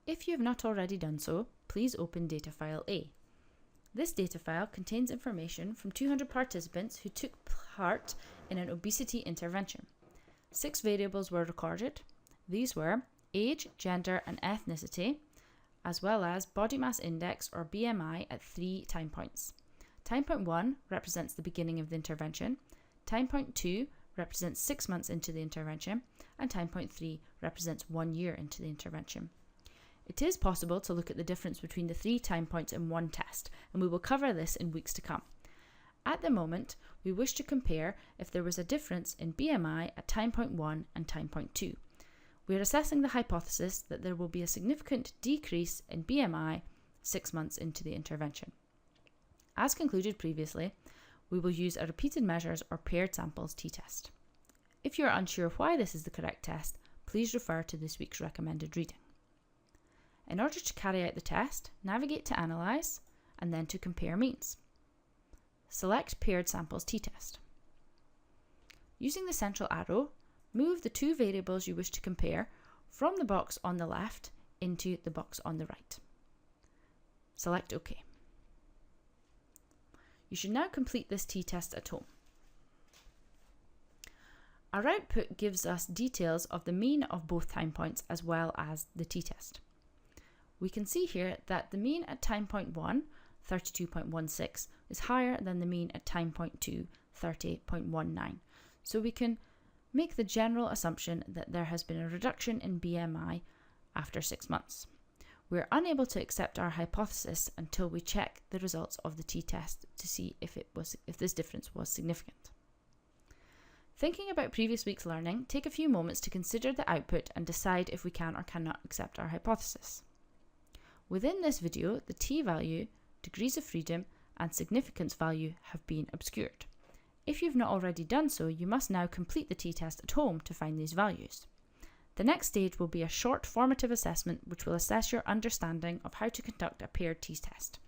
If you have not already done so, please open data file A. This data file contains information from 200 participants who took part in an obesity intervention. 6 variables were recorded. These were age, gender and ethnicity, as well as body mass index or BMI at 3 time points. Time point 1 represents the beginning of the intervention, time point 2 represents 6 months into the intervention, and time point 3 represents 1 year into the intervention. It is possible to look at the difference between the 3 time points in one test, and we will cover this in weeks to come. At the moment, we wish to compare if there was a difference in BMI at time point 1 and time point 2. We are assessing the hypothesis that there will be a significant decrease in BMI 6 months into the intervention. As concluded previously, we will use a repeated measures or paired samples t-test. If you are unsure why this is the correct test, please refer to this week's recommended reading. In order to carry out the test, navigate to Analyze and then to Compare Means. Select Paired Samples t-test. Using the central arrow, move the 2 variables you wish to compare from the box on the left into the box on the right. Select OK. You should now complete this t-test at home. Our output gives us details of the mean of both time points as well as the t-test. We can see here that the mean at time point 1, 32.16, is higher than the mean at time point 2, 30.19. So we can make the general assumption that there has been a reduction in BMI after 6 months. We are unable to accept our hypothesis until we check the results of the t-test to see if this difference was significant. Thinking about previous week's learning, take a few moments to consider the output and decide if we can or cannot accept our hypothesis. Within this video, the t-value, degrees of freedom, and significance value have been obscured. If you've not already done so, you must now complete the t-test at home to find these values. The next stage will be a short formative assessment which will assess your understanding of how to conduct a paired t-test.